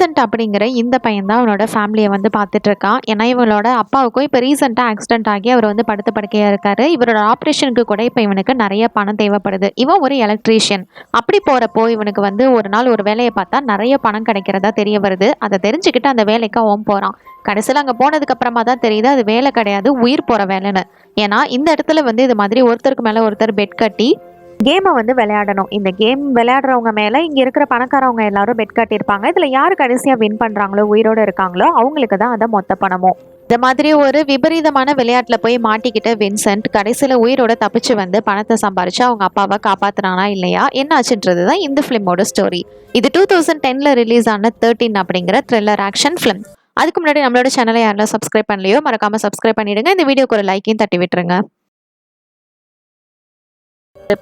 Vincent அப்படிங்கிற இந்த பையன் தான் அவனோட ஃபேமிலியை வந்து பார்த்துட்டு இருக்கான். ஏன்னா இவங்களோட அப்பாவுக்கும் இப்போ ரீசெண்டாக ஆக்சிடென்ட் ஆகி அவர் வந்து படுத்த படுக்கையாக இருக்காரு. இவரோட ஆப்ரேஷனுக்கு கூட இப்போ இவனுக்கு நிறைய பணம் தேவைப்படுது. இவன் ஒரு எலக்ட்ரீஷியன். அப்படி போகிறப்போ இவனுக்கு வந்து ஒரு நாள் ஒரு வேலையை பார்த்தா நிறைய பணம் கிடைக்கிறதா தெரிய வருது. அதை தெரிஞ்சுக்கிட்டு அந்த வேலைக்கு அவன் போகிறான். கடைசியில் அங்கே போனதுக்கு அப்புறமா தான் தெரியுது அது வேலை கிடையாது, உயிர் போகிற வேலைன்னு. ஏன்னா இந்த இடத்துல வந்து இது மாதிரி ஒருத்தருக்கு மேலே ஒருத்தர் பெட் கட்டி கேமை வந்து விளையாடணும். இந்த கேம் விளையாடுறவங்க மேலே இங்கே இருக்கிற பணக்காரவங்க எல்லாரும் பெட் கட்டியிருப்பாங்க. இதில் யார் கடைசியாக வின் பண்ணுறாங்களோ, உயிரோடு இருக்காங்களோ, அவங்களுக்கு தான் அதை மொத்த பணமும். இந்த மாதிரி ஒரு விபரீதமான விளையாட்டில் போய் மாட்டிக்கிட்ட வின்சென்ட் கடைசியில் உயிரோட தப்பிச்சு வந்து பணத்தை சம்பாரிச்சு அவங்க அப்பாவை காப்பாத்துறானா இல்லையா, என்ன ஆச்சுன்றது தான் இந்த ஃபிலிமோட ஸ்டோரி. இது 2010 ரிலீஸ் ஆன 13 அப்படிங்கிற த்ரில்லர் ஆக்ஷன் ஃபிலிம். அதுக்கு முன்னாடி நம்மளோட சேனலை யாரெல்லாம் சப்ஸ்கிரைப் பண்ணலையோ மறக்காம சப்ஸ்கிரைப் பண்ணிடுங்க. இந்த வீடியோக்கு ஒரு லைக்கையும் தட்டி விட்டுருங்க.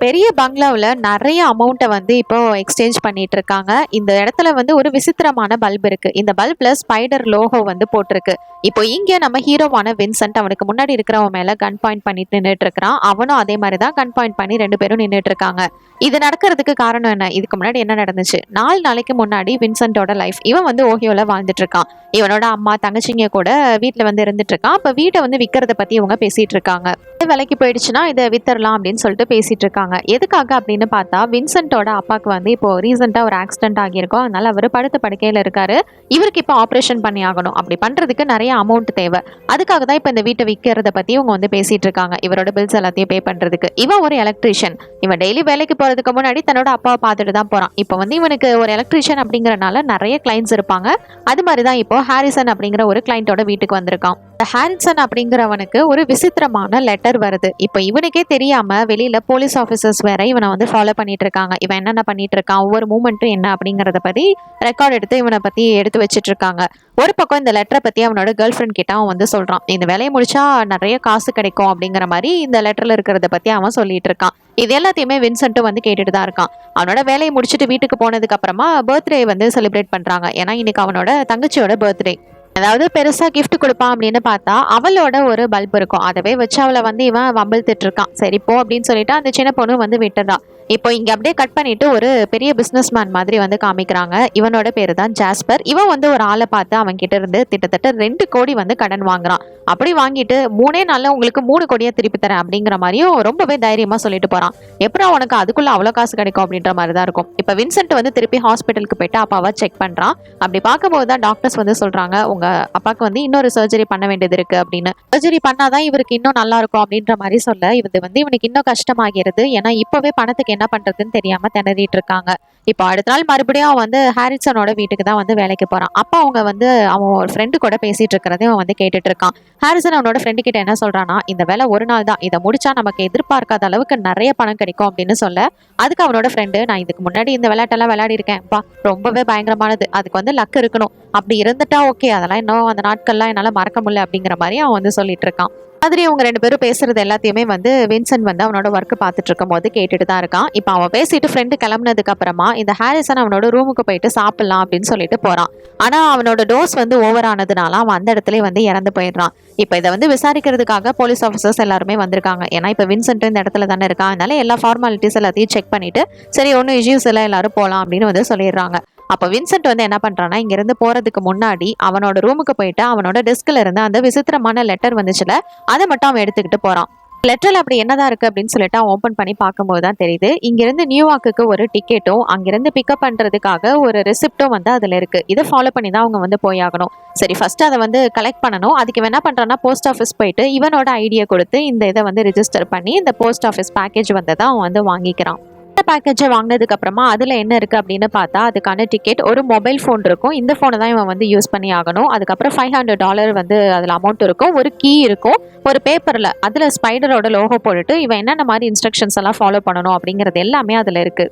பெரிய பங்களாவில் நிறைய அமௌண்ட்டை வந்து இப்போ எக்ஸ்சேஞ்ச் பண்ணிட்டு இருக்காங்க. இந்த இடத்துல வந்து ஒரு விசித்திரமான பல்ப் இருக்கு. இந்த பல்ப்ல ஸ்பைடர் லோகோ வந்து போட்டிருக்கு. இப்போ இங்கே நம்ம ஹீரோவான வின்சென்ட் அவனுக்கு முன்னாடி இருக்கிறவன் மேல கன் பாயிண்ட் பண்ணிட்டு நின்றுட்டு இருக்கிறான். அவனும் அதே மாதிரி தான் கன் பாயிண்ட் பண்ணி 2 பேரும் நின்றுட்டு இருக்காங்க. இது நடக்கிறதுக்கு காரணம் என்ன? இதுக்கு முன்னாடி என்ன நடந்துச்சு? 4 நாளைக்கு முன்னாடி வின்சென்ட்டோட லைஃப், இவன் வந்து ஓஹியோல வாழ்ந்துட்டு இருக்கான். இவனோட அம்மா தங்கச்சிங்க கூட வீட்டில் வந்து இருந்துட்டு இருக்கான். அப்போ வீட்டை வந்து விற்கிறத பத்தி இவங்க பேசிட்டு இருக்காங்க. விலைக்கு போயிடுச்சுன்னா இதை வித்தரலாம் அப்படின்னு சொல்லிட்டு பேசிட்டு இருக்காங்க. எதுக்காக அப்படின்னு பார்த்தா வின்சென்ட்டோட அப்பாவுக்கு வந்து இப்போ ரீசெண்டாக ஒரு ஆக்சிடென்ட் ஆகியிருக்கும். அதனால அவர் படுத்த படுக்கையில் இருக்காரு. இவருக்கு இப்போ ஆப்ரேஷன் பண்ணி ஆகணும். அப்படி பண்றதுக்கு நிறைய அமௌண்ட் தேவை. அதுக்காக தான் இப்போ இந்த வீட்டை விற்கிறத பத்தி இவங்க வந்து பேசிட்டு இருக்காங்க. இவரோட பில்ஸ் எல்லாத்தையும் பே பண்றதுக்கு. இவன் ஒரு எலக்ட்ரீஷியன். இவன் டெய்லி வேலைக்கு போறதுக்கு முன்னாடி தன்னோட அப்பாவை பார்த்துட்டு தான் போறான். இப்போ வந்து இவனுக்கு ஒரு எலக்ட்ரீஷியன் அப்படிங்கறனால நிறைய கிளைண்ட்ஸ் இருப்பாங்க. அது மாதிரி தான் இப்போ ஹாரிசன் அப்படிங்கிற ஒரு கிளைண்டோட வீட்டுக்கு வந்திருக்கான். ஹாரிசன் அப்படிங்கிறவனுக்கு ஒரு விசித்திரமான லெட்டர் வருது. இப்போ இவனுக்கே தெரியாம வெளியில போலீஸ் ஆஃபீஸர்ஸ் வேற இவனை வந்து ஃபாலோ பண்ணிட்டு இருக்காங்க. இவன் என்னென்ன பண்ணிட்டு இருக்கான், ஒவ்வொரு மூமெண்ட்டும் என்ன அப்படிங்கறத பத்தி ரெக்கார்ட் எடுத்து இவனை பத்தி எடுத்து வச்சிட்டு இருக்காங்க. ஒரு பக்கம் இந்த லெட்டரை பத்தி அவனோட கேர்ள் ஃப்ரெண்ட் கிட்ட அவன் வந்து சொல்றான். இந்த வேலையை முடிச்சா நிறைய காசு கிடைக்கும் அப்படிங்கிற மாதிரி இந்த லெட்டர்ல இருக்கிறத பத்தி அவன் சொல்லிட்டு இருக்கான். இது எல்லாத்தையுமே வின்சென்ட்டும் வந்து கேட்டுட்டு தான் இருக்கான். அவனோட வேலையை முடிச்சுட்டு வீட்டுக்கு போனதுக்கு அப்புறமா பர்த்டே வந்து செலிப்ரேட் பண்றாங்க. ஏன்னா இன்னைக்கு அவனோட தங்கச்சியோட பர்த்டே. அதாவது பெருசா கிஃப்ட் கொடுப்பான் அப்படின்னு பார்த்தா அவளோட ஒரு பல்ப் இருக்கும். அதவே வச்சு அவளை வந்து இவன் வம்பிழுத்துட்டு இருக்கான். சரி போ அப்படின்னு சொல்லிட்டு அந்த சின்ன பொண்ணு வந்து விட்டுறா. இப்போ இங்க அப்படியே கட் பண்ணிட்டு ஒரு பெரிய பிசினஸ் மேன் மாதிரி வந்து காமிக்கிறாங்க. இவனோட பேரு தான் ஜாஸ்பர். இவன் வந்து ஒரு ஆளை பார்த்து அவன் கிட்ட இருந்து கிட்டத்தட்ட 2 கோடி வந்து கடன் வாங்குறான். அப்படி வாங்கிட்டு 3 நாள்ல உங்களுக்கு 3 கோடியா திருப்பி தரேன் அப்படிங்கிற மாதிரியும் ரொம்பவே தைரியமா சொல்லிட்டு போறான். எப்பறம் உனக்கு அதுக்குள்ள அவ்வளவு காசு கிடைக்கும் அப்படின்ற மாதிரி தான் இருக்கும். இப்ப வின்சென்ட் வந்து திருப்பி ஹாஸ்பிட்டலுக்கு போயிட்டு அப்பாவை செக் பண்றான். அப்படி பார்க்கும்போது தான் டாக்டர்ஸ் வந்து சொல்றாங்க, உங்க அப்பாவுக்கு வந்து இன்னொரு சர்ஜரி பண்ண வேண்டியது இருக்கு அப்படின்னு. சர்ஜரி பண்ணாதான் இவருக்கு இன்னும் நல்லா இருக்கும் அப்படின்ற மாதிரி சொல்ல இது வந்து இவனுக்கு இன்னும் கஷ்டமாகிறது. ஏன்னா இப்பவே பணத்துக்கு என்ன பண்றதுன்னு தெரியாம திணறிட்டு இருக்காங்க. இப்போ அடுத்த நாள் மறுபடியும் அவன் வந்து ஹாரிசனோட வீட்டுக்கு தான் வந்து வேலைக்கு போறான். அப்ப அவங்க வந்து அவன் ஒரு ஃப்ரெண்டு கூட பேசிட்டு இருக்கிறதையும் அவன் வந்து கேட்டுட்டு இருக்கான். ஹாரிசன் அவனோட ஃப்ரெண்டு கிட்ட என்ன சொல்றானா, இந்த வேலை ஒரு நாள் தான், இதை முடிச்சா நமக்கு எதிர்பார்க்காத அளவுக்கு நிறைய பணம் கிடைக்கும் அப்படின்னு சொல்ல, அதுக்கு அவனோட ஃப்ரெண்டு, நான் இதுக்கு முன்னாடி இந்த விளையாட்டெல்லாம் விளையாடி இருக்கேன்ப்பா, ரொம்பவே பயங்கரமானது, அதுக்கு வந்து லக் இருக்கணும், அப்படி இருந்துட்டா ஓகே, அதெல்லாம் இன்னும் அந்த நாட்கள்லாம் என்னால மறக்க முடியல அப்படிங்கிற மாதிரி அவன் வந்து சொல்லிட்டு இருக்கான். மாதிரி அவங்க 2 பேரும் பேசுறது எல்லாத்தையுமே வந்து வின்சென்ட் வந்து அவனோட ஒர்க் பார்த்துட்டு இருக்கும் போது கேட்டுட்டு தான் இருக்கான். இப்போ அவன் பேசிட்டு ஃப்ரெண்டு கிளம்புனதுக்கு அப்புறமா இந்த ஹாரிசன் அவனோட ரூமுக்கு போயிட்டு சாப்பிடலாம் அப்படின்னு சொல்லிட்டு போறான். ஆனா அவனோட டோஸ் வந்து ஓவர் ஆனதுனால அவன் அந்த இடத்துல வந்து இறந்து போயிடுறான். இப்போ இதை வந்து விசாரிக்கிறதுக்காக போலீஸ் ஆஃபீஸர்ஸ் எல்லாருமே வந்திருக்காங்க. ஏன்னா இப்போ வின்சென்ட் இந்த இடத்துல தானே இருக்கான். அதனால எல்லா ஃபார்மாலிட்டிஸ் எல்லாத்தையும் செக் பண்ணிட்டு சரி ஒன்றும் இஷ்யூஸ் எல்லாம் எல்லாரும் போகலாம் அப்படின்னு வந்து சொல்லிடுறாங்க. அப்போ வின்சென்ட் வந்து என்ன பண்றான்னா, இங்கிருந்து போறதுக்கு முன்னாடி அவனோட ரூமுக்கு போயிட்டு அவனோட டெஸ்க்ல இருந்து அந்த விசித்திரமான லெட்டர் வந்துச்சுல, அதை மட்டும் அவன் எடுத்துக்கிட்டு போறான். லெட்டர்ல அப்படி என்னதான் இருக்கு அப்படின்னு சொல்லிட்டு அவன் ஓப்பன் பண்ணி பார்க்கும்போது தான் தெரியுது, இங்கிருந்து நியூயார்க்குக்கு ஒரு டிக்கெட்டும் அங்கிருந்து பிக்கப் பண்றதுக்காக ஒரு ரெசிப்டும் வந்து அதுல இருக்கு. இதை ஃபாலோ பண்ணி தான் அவங்க வந்து போயாகணும். சரி ஃபர்ஸ்ட் அதை வந்து கலெக்ட் பண்ணணும். அதுக்கு இவன் என்ன பண்றான்னா, போஸ்ட் ஆஃபீஸ் போயிட்டு இவனோட ஐடியா கொடுத்து இந்த இதை வந்து ரிஜிஸ்டர் பண்ணி இந்த போஸ்ட் ஆஃபீஸ் பேக்கேஜ் வந்ததை அவன் வந்து வாங்கிக்கிறான். பேக்கேஜை வாங்கினதுக்கு அப்புறமா அதுல என்ன இருக்கு அப்படின்னு பார்த்தா அதுக்கான டிக்கெட், ஒரு மொபைல் ஃபோன் இருக்கும். இந்த ஃபோனை தான் இவன் வந்து யூஸ் பண்ணி ஆகணும். அதுக்கப்புறம் $500 வந்து அதுல அமௌண்ட் இருக்கும். ஒரு கீ இருக்கும். ஒரு பேப்பர்ல அதுல ஸ்பைடரோட லோகோ போட்டுட்டு இவன் என்னென்ன மாதிரி இன்ஸ்ட்ரக்ஷன்ஸ் எல்லாம் ஃபாலோ பண்ணணும் அப்படிங்கிறது எல்லாமே அதுல இருக்கு.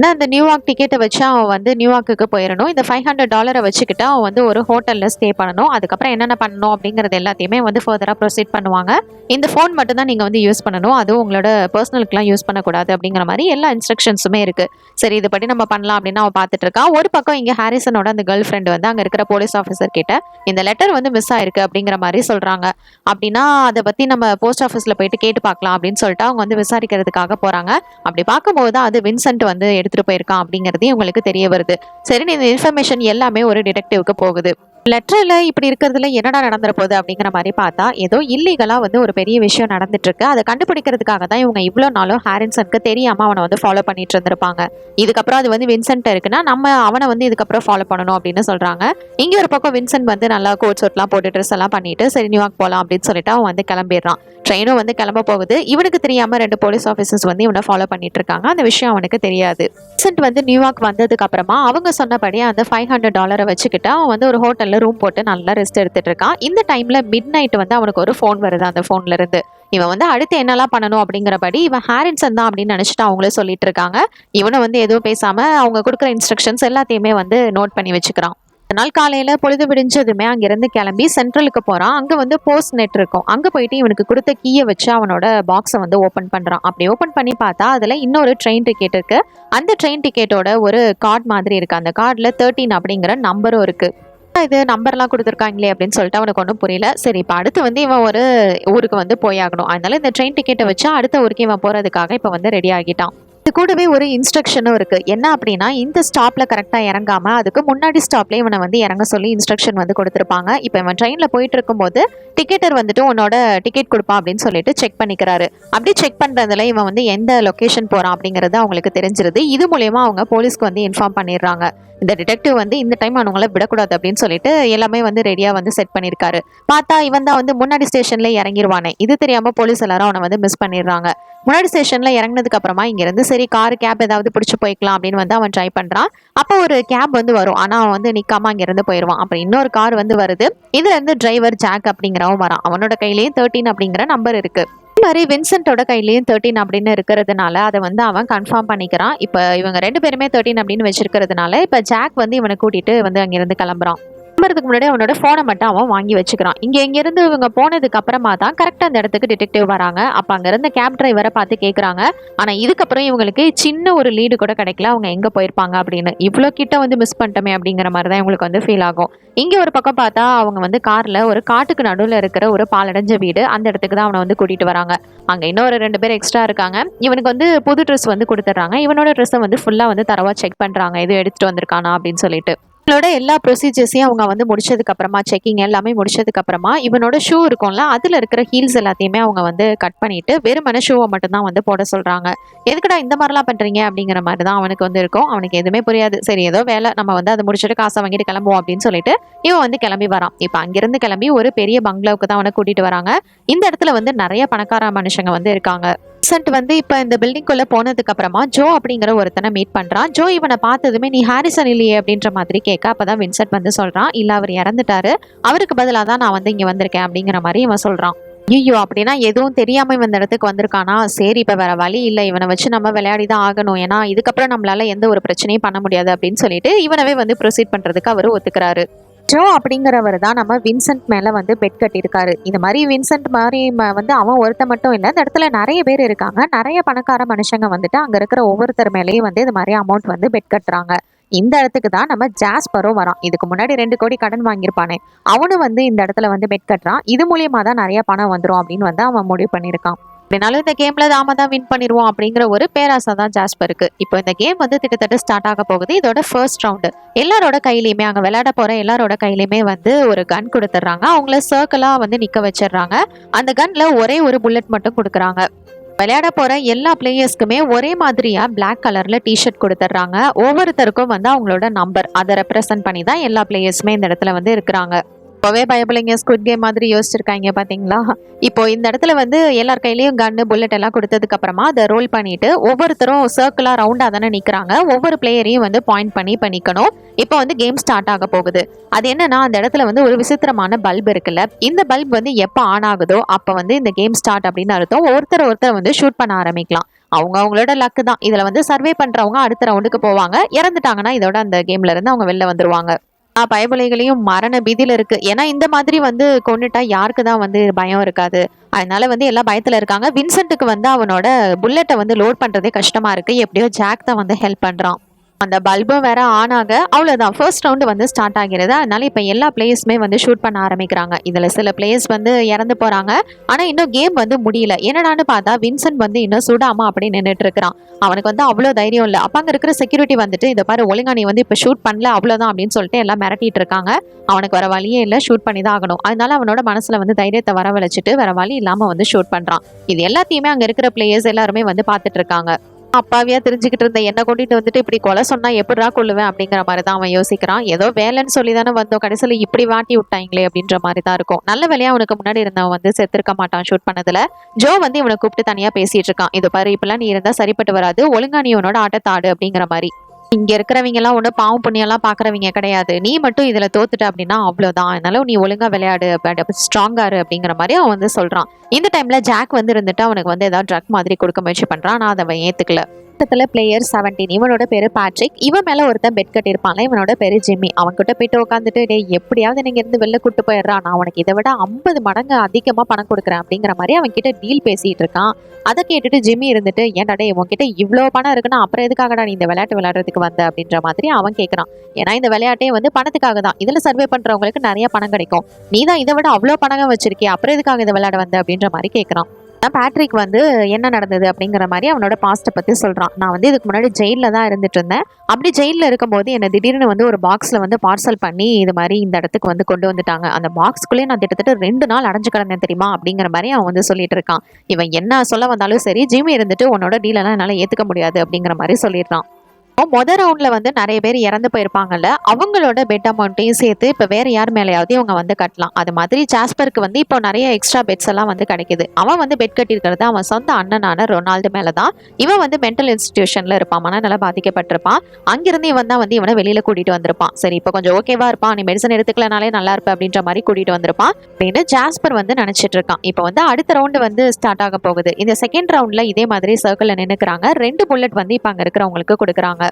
அந்த நியூயார்க் டிக்கெட்டை வச்சு அவன் வந்து நியூயார்க்குக்கு போயிடணும். இந்த $500 வச்சுக்கிட்டு அவன் வந்து ஒரு ஹோட்டல்ல ஸ்டே பண்ணணும். அதுக்கப்புறம் என்னென்ன பண்ணணும் அப்படிங்கிறது எல்லாத்தையுமே வந்து ஃபர்தரா ப்ரொசீட் பண்ணுவாங்க. இந்த ஃபோன் மட்டும் தான் நீங்க வந்து யூஸ் பண்ணணும், அதுவும் உங்களோட பர்சனலுக்குலாம் யூஸ் பண்ணக்கூடாது அப்படிங்கிற மாதிரி எல்லா இன்ஸ்ட்ரக்ஷன்ஸுமே இருக்கு. சரி இது படி நம்ம பண்ணலாம் அப்படின்னு அவன் பார்த்துட்டு இருக்கான். ஒரு பக்கம் இங்க ஹாரிசனோட அந்த கேர்ள் ஃப்ரெண்ட் வந்து அங்க இருக்கிற போலீஸ் ஆஃபீஸர் கிட்ட இந்த லெட்டர் வந்து மிஸ் ஆயிருக்கு அப்படிங்கிற மாதிரி சொல்றாங்க. அப்படின்னா அதை பத்தி நம்ம போஸ்ட் ஆஃபீஸ்ல போயிட்டு கேட்டு பார்க்கலாம் அப்படின்னு சொல்லிட்டு அவங்க வந்து விசாரிக்கிறதுக்காக போறாங்க. அப்படி பார்க்கும்போது தான் அது வின்சென்ட் வந்து எடுத்துட்டு போயிருக்கான் அப்படிங்கிறது இவங்களுக்கு தெரிய வருது. சரி, இந்த இன்ஃபர்மேஷன் எல்லாமே ஒரு டிடெக்டிவ்க்கு போகுது. லெட்டர்ல இப்படி இருக்கிறதுல என்னடா நடந்துற போகுது அப்படிங்கிற மாதிரி பார்த்தா, ஏதோ இல்லீகலா வந்து ஒரு பெரிய விஷயம் நடந்துட்டு இருக்கு. அதை கண்டுபிடிக்கிறதுக்காக தான் இவங்க இவ்வளோ நாளும் ஹாரின்சனுக்கு தெரியாம அவனை வந்து ஃபாலோ பண்ணிட்டு இருந்திருப்பாங்க. இதுக்கப்புறம் அது வந்து வின்சென்ட் இருக்குன்னா நம்ம அவனை வந்து இதுக்கப்புறம் ஃபாலோ பண்ணணும் அப்படின்னு சொல்றாங்க. இங்க ஒரு பக்கம் வின்சென்ட் வந்து நல்லா கோட் சூட்லாம் போட்டு ட்ரெஸ் எல்லாம் பண்ணிட்டு சரி நியூயார்க் போகலாம் அப்படின்னு சொல்லிட்டு அவன் வந்து கிளம்பிடுறான். ட்ரெயினும் வந்து கிளம்ப போகுது. இவனுக்கு தெரியாம 2 போலீஸ் ஆஃபீஸர்ஸ் வந்து இவனை ஃபாலோ பண்ணிட்டு இருக்காங்க. அந்த விஷயம் அவனுக்கு தெரியாது. வின்சென்ட் வந்து நியூயார்க் வந்ததுக்கு அப்புறமா அவங்க சொன்னபடி அந்த $500 வச்சுக்கிட்டு அவன் வந்து ஒரு ஹோட்டல்ல ரூம் போட்டு நல்லா ரெஸ்ட் எடுத்துட்டு இருக்கான். இந்த டைம்ல மிட் நைட் வந்து அவனுக்கு ஒரு ஃபோன் வருது. அந்த ஃபோன்ல இருந்து இவன் வந்து அடுத்து என்னெல்லாம் பண்ணணும் அப்படிங்கிறபடி இவன் ஹாரின்சன் தான் அப்படின்னு நினைச்சிட்டு அவங்களே சொல்லிட்டு இருக்காங்க. இவனை வந்து எதுவும் பேசாம அவங்க கொடுக்குற இன்ஸ்ட்ரக்ஷன்ஸ் எல்லாத்தையுமே வந்து நோட் பண்ணி வச்சுக்கிறான். நாள் காலையில பொழுது விடிஞ்சதுமே அங்கிருந்து கிளம்பி சென்ட்ரலுக்கு போறான். அங்க வந்து போஸ்ட் நெட் இருக்கும். அங்க போயிட்டு இவனுக்கு கொடுத்த கீயை வச்சு அவனோட பாக்ஸை வந்து ஓபன் பண்றான். அப்படி ஓபன் பண்ணி பார்த்தா அதுல இன்னொரு ட்ரெயின் டிக்கெட் இருக்கு. அந்த ட்ரெயின் டிக்கெட்டோட ஒரு கார்டு மாதிரி இருக்கு. அந்த கார்டுல 13 அப்படிங்கிற நம்பரும் இருக்கு. இது நம்பர்லாம் கொடுத்துருக்காங்களே அப்படின்னு சொல்லிட்டு அவனுக்கு ஒன்றும் புரியல. சரி, இப்போ அடுத்து வந்து இவன் ஒரு ஊருக்கு வந்து போயாகணும். அதனால இந்த ட்ரெயின் டிக்கெட்டை வச்சு அடுத்த ஊருக்கு இவன் போறதுக்காக இப்போ வந்து ரெடி ஆகிட்டான். இது கூடவே ஒரு இன்ஸ்ட்ரக்ஷனும் இருக்கு. என்ன அப்படின்னா, இந்த ஸ்டாப்ல கரெக்டா இறங்காம அதுக்கு முன்னாடி ஸ்டாப்ல இவனை வந்து இறங்க சொல்லி இன்ஸ்ட்ரக்ஷன் வந்து கொடுத்துருப்பாங்க. இப்போ இவன் ட்ரெயின்ல போயிட்டு இருக்கும்போது டிக்கெட்டர் வந்துட்டு உன்னோட டிக்கெட் கொடுப்பான் அப்படின்னு சொல்லிட்டு செக் பண்ணிக்கிறாரு. அப்படி செக் பண்றதுல இவன் வந்து எந்த லொகேஷன் போறான் அப்படிங்கிறது அவங்களுக்கு தெரிஞ்சிருது. இது மூலயமா அவங்க போலீஸ்க்கு வந்து இன்ஃபார்ம் பண்ணிடுறாங்க. இந்த டிடெக்டிவ் வந்து இந்த டைம் அவங்கள விடக்கூடாது அப்படின்னு சொல்லிட்டு எல்லாமே வந்து ரெடியா வந்து செட் பண்ணிருக்காரு. பார்த்தா இவன் தான் வந்து முன்னாடி ஸ்டேஷன்ல இறங்கிடுவானே. இது தெரியாம போலீஸ் எல்லாரும் அவனை வந்து மிஸ் பண்ணிடுறாங்க. முன்னாடி ஸ்டேஷன்ல இறங்கினதுக்கு அப்புறமா இங்க இருந்து சரி கார் கேப் ஏதாவது பிடிச்சு போய்க்கலாம் அப்படின்னு வந்து அவன் ட்ரை பண்றான். அப்போ ஒரு கேப் வந்து வரும். ஆனா அவன் வந்து நிக்காம அங்க இருந்து போயிடுவான். அப்புறம் இன்னொரு கார் வந்து வருது. இதுல இருந்து டிரைவர் ஜாக் அப்படிங்கிறவன் வரான். அவனோட கையிலயும் 13 அப்படிங்கிற நம்பர் இருக்கு. மாதிரி வின்சென்ட்டோட கையிலயும் 13 அப்படின்னு இருக்கிறதுனால அதை வந்து அவன் கன்ஃபார்ம் பண்ணிக்கிறான். இப்போ இவங்க 2 பேருமே 13 அப்படின்னு வச்சிருக்கிறதுனால இப்போ ஜாக் வந்து இவனை கூட்டிட்டு வந்து அங்கிருந்து கிளம்புறான். கிளம்புறதுக்கு முன்னாடி அவனோட ஃபோனை மட்டும் அவன் வாங்கி வச்சுக்கிறான். இங்கிருந்து இவங்க போனதுக்கு அப்புறமா தான் கரெக்டாக அந்த இடத்துக்கு டிடெக்டிவ் வராங்க. அப்போ அங்க இருந்த கேப் டிரைவரை பார்த்து கேட்குறாங்க. ஆனால் இதுக்கப்புறம் இவங்களுக்கு சின்ன ஒரு லீடு கூட கிடைக்கல அவங்க எங்கே போயிருப்பாங்க அப்படின்னு. இவ்வளோ கிட்ட வந்து மிஸ் பண்ணிட்டோமே அப்படிங்கிற மாதிரி தான் இவங்களுக்கு வந்து ஃபீல் ஆகும். இங்கே ஒரு பக்கம் பார்த்தா அவங்க வந்து காரில் ஒரு காட்டுக்கு நடுவில் இருக்கிற ஒரு பாலடைஞ்ச வீடு, அந்த இடத்துக்கு தான் அவனை வந்து கூட்டிகிட்டு வராங்க. அங்கே இன்னொரு 2 பேர் எக்ஸ்ட்ரா இருக்காங்க. இவனுக்கு வந்து புது ட்ரெஸ் வந்து கொடுத்துட்றாங்க. இவனோட ட்ரெஸ்ஸை வந்து ஃபுல்லாக வந்து தரவாக செக் பண்ணுறாங்க, எதுவும் எடுத்துகிட்டு வந்திருக்கானா அப்படின்னு சொல்லிட்டு. இவனோட எல்லா ப்ரொசீஜர்ஸையும் அவங்க வந்து முடிச்சதுக்கு அப்புறமா செக்கிங் எல்லாமே முடிச்சதுக்கு அப்புறமா இவனோட ஷூ இருக்கும்ல, அதில் இருக்கிற ஹீல்ஸ் எல்லாத்தையுமே அவங்க வந்து கட் பண்ணிட்டு வெறுமன ஷூவை மட்டும்தான் வந்து போட சொல்கிறாங்க. எதுக்குடா இந்த மாதிரிலாம் பண்ணுறீங்க அப்படிங்கிற மாதிரி தான் அவனுக்கு வந்து இருக்கும். அவனுக்கு எதுவுமே புரியாது. சரி ஏதோ வேலை, நம்ம வந்து அதை முடிச்சுட்டு காசை வாங்கிட்டு கிளம்புவோம் அப்படின்னு சொல்லிட்டு இவன் வந்து கிளம்பி வரான். இப்போ அங்கிருந்து கிளம்பி ஒரு பெரிய பங்களாவுக்கு தான் அவனை கூட்டிட்டு வராங்க. இந்த இடத்துல வந்து நிறைய பணக்கார மனுஷங்க வந்து இருக்காங்க. வின்சென்ட் வந்து இப்போ இந்த பில்டிங்குள்ள போனதுக்கு அப்புறமா ஜோ அப்படிங்கிற ஒருத்தனை மீட் பண்றான். ஜோ இவனை பார்த்ததுமே நீ ஹாரிசன் இல்லையே அப்படின்ற மாதிரி கேட்க, அப்பதான் வின்சென்ட் வந்து சொல்றான், இல்ல அவர் இறந்துட்டாரு, அவருக்கு பதிலாக தான் நான் வந்து இங்க வந்திருக்கேன் அப்படிங்கிற மாதிரி இவன் சொல்றான். ஐயோ, அப்படின்னா எதுவும் தெரியாம இவன் இந்த இடத்துக்கு வந்திருக்கானா? சரி, இப்ப வேற வழி இல்லை, இவனை வச்சு நம்ம விளையாடி தான் ஆகணும், ஏன்னா இதுக்கப்புறம் நம்மளால எந்த ஒரு பிரச்சனையும் பண்ண முடியாது அப்படின்னு சொல்லிட்டு இவனவே வந்து ப்ரொசீட் பண்றதுக்கு அவரு ஒத்துக்கிறாரு. ஜோ அப்படிங்கிறவர் தான் நம்ம வின்சென்ட் மேல வந்து பெட் கட்டியிருக்காரு. இந்த மாதிரி வின்சென்ட் மாதிரி வந்து அவன் ஒருத்த மட்டும் இல்லை, இந்த இடத்துல நிறைய பேர் இருக்காங்க. நிறைய பணக்கார மனுஷங்க வந்துட்டு அங்க இருக்கிற ஒவ்வொருத்தர் மேலேயும் வந்து இது மாதிரி அமௌண்ட் வந்து பெட் கட்டுறாங்க. இந்த இடத்துக்கு தான் நம்ம ஜாஸ்பரும் வரான். இதுக்கு முன்னாடி 2 கோடி கடன் வாங்கியிருப்பானே, அவனும் வந்து இந்த இடத்துல வந்து பெட் கட்டுறான். இது மூலியமா தான் நிறைய பணம் வந்துடும் அப்படின்னு வந்து அவன் முடிவு பண்ணியிருக்கான். அப்படின்னாலும் இந்த கேம்ல நாம தான் வின் பண்ணிடுவோம் அப்படிங்கிற ஒரு பேராசை தான் ஜாஸ்பருக்கு. இப்போ இந்த கேம் வந்து கிட்டத்தட்ட ஸ்டார்ட் ஆக போகுது. இதோட ஃபர்ஸ்ட் ரவுண்டு எல்லாரோட கையிலையுமே, அங்கே விளையாட போற எல்லாரோட கையிலையுமே வந்து ஒரு கன் கொடுத்துட்றாங்க. அவங்கள சர்க்கிளா வந்து நிக்க வச்சிடுறாங்க. அந்த கன்ல ஒரே ஒரு புல்லட் மட்டும் கொடுக்குறாங்க. விளையாட போற எல்லா பிளேயர்ஸ்க்குமே ஒரே மாதிரியா பிளாக் கலர்ல டிஷர்ட் கொடுத்துட்றாங்க. ஒவ்வொருத்தருக்கும் வந்து அவங்களோட நம்பர், அதை ரெப்ரசென்ட் பண்ணி தான் எல்லா பிளேயர்ஸுமே இந்த இடத்துல வந்து இருக்கிறாங்க. இப்போவே பயப்பிள்ளைங்க ஸ்குவிட் கேம் மாதிரி யோசிச்சிருக்காங்க பாத்தீங்களா? இப்போ இந்த இடத்துல வந்து எல்லார் கையிலயும் கன்னு புல்லட் எல்லாம் கொடுத்ததுக்கு அப்புறமா அதை ரோல் பண்ணிட்டு ஒவ்வொருத்தரும் சர்க்கிளா ரவுண்டா தானே நிக்கிறாங்க. ஒவ்வொரு பிளேயரையும் வந்து பாயிண்ட் பண்ணி பண்ணிக்கணும். இப்போ வந்து கேம் ஸ்டார்ட் ஆக போகுது. அது என்னன்னா, அந்த இடத்துல வந்து ஒரு விசித்திரமான பல்ப் இருக்குல்ல, இந்த பல்ப் வந்து எப்போ ஆன் ஆகுதோ அப்போ வந்து இந்த கேம் ஸ்டார்ட் அப்படின்னு அர்த்தம். ஒருத்தர் வந்து ஷூட் பண்ண ஆரம்பிக்கலாம். அவங்களோட லக்கு தான். இதுல வந்து சர்வே பண்றவங்க அடுத்த ரவுண்டுக்கு போவாங்க. இறந்துட்டாங்கன்னா இதோட அந்த கேம்ல இருந்து அவங்க வெளில வந்துருவாங்க. பயபலைகளையும் மரண பீதியில இருக்கு. ஏன்னா இந்த மாதிரி வந்து கொண்டுட்டா யாருக்கு தான் வந்து பயம் இருக்காது. அதனால வந்து எல்லா பயத்துல இருக்காங்க. வின்சென்ட்டுக்கு வந்து அவனோட புல்லட்டை வந்து லோட் பண்றதே கஷ்டமா இருக்கு. எப்படியோ ஜாக் தான் வந்து ஹெல்ப் பண்றான். அந்த பல்பும் வேற ஆன் ஆக அவ்வளவுதான் ஃபர்ஸ்ட் ரவுண்டு வந்து ஸ்டார்ட் ஆகிறது. அதனால இப்ப எல்லா பிளேயர்ஸுமே வந்து ஷூட் பண்ண ஆரம்பிக்கிறாங்க. இதுல சில பிளேயர்ஸ் வந்து இறந்து போறாங்க. ஆனா இன்னும் கேம் வந்து முடியல. என்னடான்னு பார்த்தா வின்சென்ட் வந்து இன்னும் சுடாம அப்படி நின்றுட்டு இருக்கிறான். அவனுக்கு வந்து அவ்வளவு தைரியம் இல்ல. அப்ப அங்க இருக்கிற செக்யூரிட்டி வந்துட்டு இதை பாரு ஒழுங்கா நீ வந்து இப்ப ஷூட் பண்ணல அவ்வளவுதான் அப்படின்னு சொல்லிட்டு எல்லாம் மிரட்டிட்டு இருக்காங்க. அவனுக்கு வர வழியே இல்ல, ஷூட் பண்ணி தான் ஆகணும். அதனால அவனோட மனசுல வந்து தைரியத்தை வரவழைச்சிட்டு வேற வழி இல்லாம வந்து ஷூட் பண்றான். இது எல்லாத்தையுமே அங்க இருக்கிற பிளேயர்ஸ் எல்லாருமே வந்து பாத்துட்டு இருக்காங்க. அப்பாவியா தெரிஞ்சுக்கிட்டு இருந்த என்ன கொண்டுட்டு வந்துட்டு இப்படி கொலை சொன்னா எப்படிடா கொள்ளுவேன் அப்படிங்கிற மாதிரி தான் அவன் யோசிக்கிறான். ஏதோ வேலைன்னு சொல்லி தானே வந்தோம், கடைசியில் இப்படி வாட்டி விட்டாங்களே அப்படின்ற மாதிரி தான் இருக்கும். நல்ல வேலையா அவனுக்கு முன்னாடி இருந்தவன் வந்து செத்துருக்க மாட்டான் ஷூட் பண்ணதுல. ஜோ வந்து இவனை கூப்பிட்டு தனியா பேசிட்டு இருக்கான். இது பாரு இப்பெல்லாம் நீ இருந்தா சரிப்பட்டு வராது, ஒழுங்கா நீ உன்னோட ஆட்டத்தை ஆடு அப்படிங்கிற மாதிரி. இங்க இருக்கிறவங்க எல்லாம் ஒன்றும் பாவம் புண்ணியம் எல்லாம் பாக்குறவங்க கிடையாது. நீ மட்டும் இதுல தோத்துட்ட அப்படின்னா அவ்வளவுதான். அதனால நீ ஒழுங்கா விளையாடு, ஸ்ட்ராங்காரு அப்படிங்கிற மாதிரி அவன் வந்து சொல்றான். இந்த டைம்ல ஜாக் வந்து இருந்துட்டு அவனுக்கு வந்து ஏதாவது ட்ரக் மாதிரி கொடுக்க முயற்சி பண்றான். நான் அதை அவன் ஏத்துக்கல. பிளேயர் 17 இவனோட பேரு பேட்ரிக். இவன் மேல ஒருத்தன் பெட் கட்டியிருப்பான். இவனோட பேரு ஜிம்மி. அவன் கிட்ட போயிட்டு உட்காந்துட்டு டே எப்படியாவது நீங்க இருந்து வெளில கூட்டு போயிடுறான், நான் அவனுக்கு இதை விட 50 மடங்கு அதிகமா பணம் கொடுக்குறேன் அப்படிங்கிற மாதிரி அவன் கிட்ட டீல் பேசிட்டு இருக்கான். அதை கேட்டுட்டு ஜிம்மி இருந்துட்டு ஏன்டா டே உன்கிட்ட இவ்வளவு பணம் இருக்குன்னா அப்புறம் எதுக்காகடா நீ இந்த விளையாட்டு விளையாடுறதுக்கு வந்த அப்படின்ற மாதிரி அவன் கேட்கறான். ஏன்னா இந்த விளையாட்டே வந்து பணத்துக்காக தான். இதுல சர்வே பண்றவங்களுக்கு நிறைய பணம் கிடைக்கும். நீ தான் இதை விட அவ்வளவு பணம் வச்சிருக்கே, அப்புறம் எதுக்காக இதை விளையாட வந்த அப்படின்ற மாதிரி கேட்கறான். பேட்ரிக் வந்து என்ன நடந்தது அப்படிங்கிற மாதிரி அவனோட பாஸ்ட்டை பத்தி சொல்றான். நான் வந்து இதுக்கு முன்னாடி ஜெயில தான் இருந்துட்டு இருந்தேன். அப்படி ஜெயில இருக்கும்போது என்ன திடீர்னு வந்து ஒரு பாக்ஸ்ல வந்து பார்சல் பண்ணி இது மாதிரி இந்த இடத்துக்கு வந்து கொண்டு வந்துட்டாங்க. அந்த பாக்ஸ்குள்ளேயே நான் கிட்டத்தட்ட 2 நாள் அடைஞ்சு கிடந்தேன் தெரியுமா அப்படிங்கிற மாதிரி அவன் வந்து சொல்லிட்டு இருக்கான். இவன் என்ன சொல்ல வந்தாலும் சரி ஜிம்மி இருந்துட்டு உன்னோட டீலெல்லாம் என்னால ஏத்துக்க முடியாது அப்படிங்கிற மாதிரி சொல்லிடுறான். மொதல் ரவுண்ட்ல வந்து நிறைய பேர் இறந்து போயிருப்பாங்கல்ல, அவங்களோட பெட் அமௌண்ட்டையும் சேர்த்து இப்போ வேற யார் மேலேயாவது இவங்க வந்து கட்டலாம். அது மாதிரி ஜாஸ்பருக்கு வந்து இப்போ நிறைய எக்ஸ்ட்ரா பெட்ஸ் எல்லாம் வந்து கிடைக்குது. அவன் வந்து பெட் கட்டியிருக்கிறது அவன் சொந்த அண்ணனான ரொனால்டு மேல தான். இவன் வந்து மென்டல் இன்ஸ்டிடியூஷன்ல இருப்பான், மனநல பாதிக்கப்பட்டிருப்பான். அங்கிருந்து இவன் தான் வந்து இவனை வெளியில கூட்டிட்டு வந்திருப்பான். சரி இப்போ கொஞ்சம் ஓகேவா இருப்பான், நீ மெடிசன் எடுத்துக்கலனாலே நல்லா இருப்ப அப்படின்ற மாதிரி கூட்டிட்டு வந்திருப்பான் அப்படின்னு ஜாஸ்பர் வந்து நினைச்சிட்டு இருக்கான். இப்போ வந்து அடுத்த ரவுண்டு வந்து ஸ்டார்ட் ஆக போகுது. இந்த செகண்ட் ரவுண்ட்ல இதே மாதிரி சர்க்கிள்ல நின்னுக்கிறாங்க. 2 புல்லட் வந்து இப்போ அங்க இருக்கிறவங்களுக்கு கொடுக்குறாங்க.